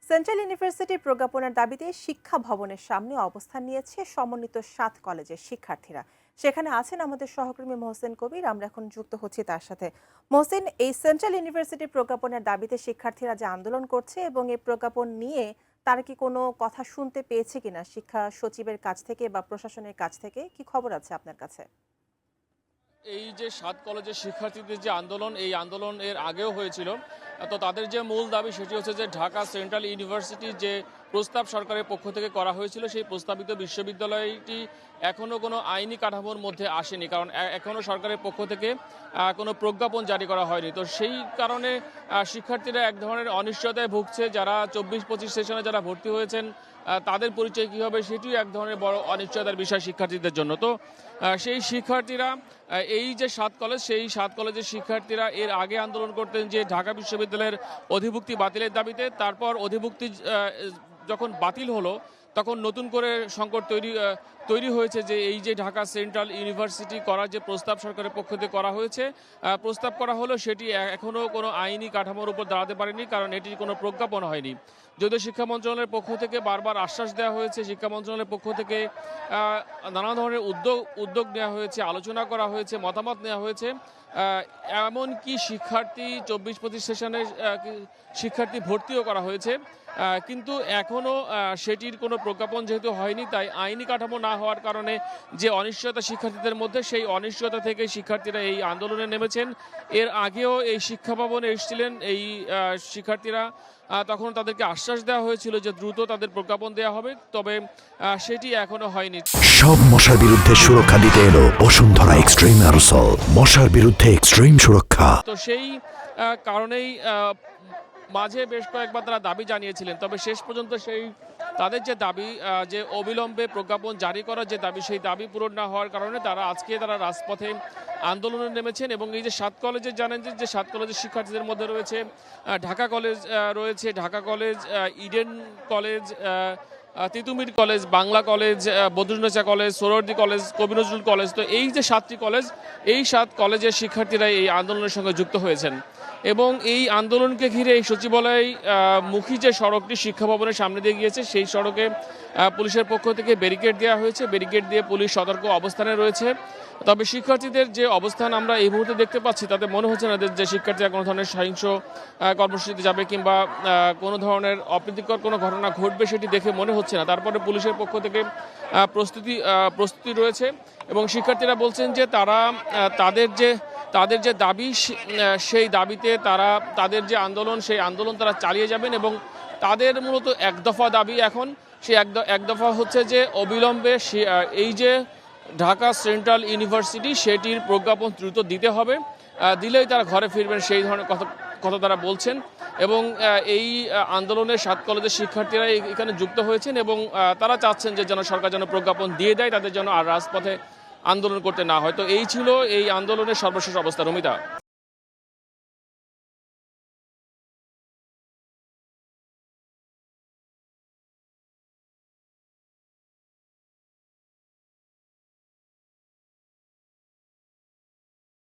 Central ইউনিভার্সিটির প্রজ্ঞাপনের দাবিতে শিক্ষা ভবনের সামনে অবস্থান নিয়েছে সমন্বিত ৭ কলেজের শিক্ষার্থীরা। সেখানে আছেন আমাদের সহকর্মী মোহসেন কবির। আমরা এখন যুক্ত হচ্ছি তার সাথে। মোহসেন, এই সেন্ট্রাল ইউনিভার্সিটির প্রজ্ঞাপনের দাবিতে শিক্ষার্থীরা যে আন্দোলন করছে এবং এই প্রজ্ঞাপন নিয়ে তারা কি কোনো কথা শুনতে পেয়েছে কিনা শিক্ষা সচিবের কাছ থেকে বা প্রশাসনের কাছ থেকে, কি খবর আছে আপনার কাছে? এই যে ৭ কলেজের শিক্ষার্থীদের যে আন্দোলন, এই আন্দোলন এর আগেও হয়েছিল। তো তাদের যে মূল দাবি সেটি হচ্ছে যে ঢাকা সেন্ট্রাল ইউনিভার্সিটি যে প্রস্তাব সরকারের পক্ষ থেকে করা হয়েছিল, সেই প্রস্তাবিত বিশ্ববিদ্যালয়টি এখনও কোনো আইনি কাঠামোর মধ্যে আসেনি, কারণ এখনও সরকারের পক্ষ থেকে কোনো প্রজ্ঞাপন জারি করা হয়নি। তো সেই কারণে শিক্ষার্থীরা এক ধরনের অনিশ্চয়তায় ভুগছে। যারা ২৪-২৫ সেশনে যারা ভর্তি হয়েছেন তাদের পরিচয় কী হবে, সেটিও এক ধরনের বড় অনিশ্চয়তার বিষয় শিক্ষার্থীদের জন্য। তো সেই শিক্ষার্থীরা এই যে ৭ কলেজ, সেই ৭ কলেজের শিক্ষার্থীরা এর আগে আন্দোলন করতেন যে ঢাকা বিশ্ববিদ্যালয়ের অধিভুক্তি বাতিলের দাবিতে। তারপর অধিভুক্তি যখন বাতিল হলো, তখন নতুন করে সংকট তৈরি হয়েছে যে এই যে ঢাকা সেন্ট্রাল ইউনিভার্সিটি করার যে প্রস্তাব সরকারের পক্ষ থেকে করা হয়েছে, প্রস্তাব করা হলো, সেটি এখনও কোনো আইনি কাঠামোর উপর দাঁড়াতে পারেনি, কারণ এটির কোনো প্রজ্ঞাপন হয়নি। যদিও শিক্ষা মন্ত্রণালয়ের পক্ষ থেকে বারবার আশ্বাস দেওয়া হয়েছে, শিক্ষা মন্ত্রণালয়ের পক্ষ থেকে নানা ধরনের উদ্যোগ নেওয়া হয়েছে, আলোচনা করা হয়েছে, মতামত নেওয়া হয়েছে। এমনকি শিক্ষার্থী ২৪-২৫ সেশনে শিক্ষার্থী ভর্তিও করা হয়েছে, কিন্তু এখনও সেটির কোনো প্রজ্ঞাপন যেহেতু হয়নি, তাই আইনি কাঠামো না হওয়ার কারণে যে অনিশ্চয়তা শিক্ষার্থীদের মধ্যে, সেই অনিশ্চয়তা থেকে শিক্ষার্থীরা এই আন্দোলনে নেমেছেন। এর আগেও এই শিক্ষা ভবনে এসেছিলেন এই শিক্ষার্থীরা, তখন তাদেরকে আশ্বাস দেওয়া হয়েছিল যে দ্রুত তাদের প্রজ্ঞাপন দেওয়া হবে, তবে সেটি এখনো হয়নি। সব মশার বিরুদ্ধে সুরক্ষা দিতে এলো বসুন্ধরা এক্সট্রিম অ্যারোসল, মশার বিরুদ্ধে এক্সট্রিম সুরক্ষা। তো সেই কারণেই মাঝে বেশ কয়েকবার তারা দাবি জানিয়েছিলেন, তবে শেষ পর্যন্ত সেই তাদের যে দাবি, যে অবিলম্বে প্রজ্ঞাপন জারি করার যে দাবি, সেই দাবি পূরণ না হওয়ার কারণে তারা রাজপথে আন্দোলনে নেমেছেন। এবং এই যে ৭ কলেজে জানেন যে ৭ কলেজের শিক্ষার্থীদের মধ্যে রয়েছে Dhaka college, Dhaka college, Eden college, Titumir college, Bangla college, Badrunnesa college, Suhrawardy college, কবি নজরুল কলেজ। তো এই যে ৭টি কলেজ, এই ৭ কলেজের শিক্ষার্থীরা এই আন্দোলনের সঙ্গে যুক্ত হয়েছেন। এবং এই আন্দোলনকে ঘিরে এই সচিবালয় মুখী যে সড়কটি শিক্ষা ভবনের সামনে দিয়ে গিয়েছে, সেই সড়কে পুলিশের পক্ষ থেকে ব্যারিকেড দেওয়া হয়েছে, ব্যারিকেড দিয়ে পুলিশ সতর্ক অবস্থানে রয়েছে। তবে শিক্ষার্থীদের যে অবস্থান আমরা এই মুহূর্তে দেখতে পাচ্ছি, তাতে মনে হচ্ছে না যে শিক্ষার্থীরা কোনো ধরনের সহিংস কর্মসূচিতে যাবে কিংবা কোনো ধরনের অপ্রীতিকর কোনো ঘটনা ঘটবে, সেটি দেখে মনে হচ্ছে না। তারপরে পুলিশের পক্ষ থেকে প্রস্তুতি রয়েছে এবং শিক্ষার্থীরা বলছেন যে তারা তাদের যে দাবি, সেই দাবিতে তাদের যে আন্দোলন, সেই আন্দোলন তারা চালিয়ে যাবেন। এবং তাদের মূলত এক দফা দাবি এখন, সেই এক দফা হচ্ছে যে অবিলম্বে এই যে ঢাকা সেন্ট্রাল ইউনিভার্সিটি, সেটির প্রজ্ঞাপন দ্রুত দিতে হবে, দিলেই তারা ঘরে ফিরবেন, সেই ধরনের কথা তারা বলছেন। এবং এই আন্দোলনের ৭ কলেজের শিক্ষার্থীরা এখানে যুক্ত হয়েছেন এবং তারা চাচ্ছেন যে যেন সরকার যেন প্রজ্ঞাপন দিয়ে দেয়, তাদের যেন আর রাজপথে আন্দোলন করতে না হয়। তো এই ছিল এই আন্দোলনের সর্বশেষ অবস্থা। রমিতা।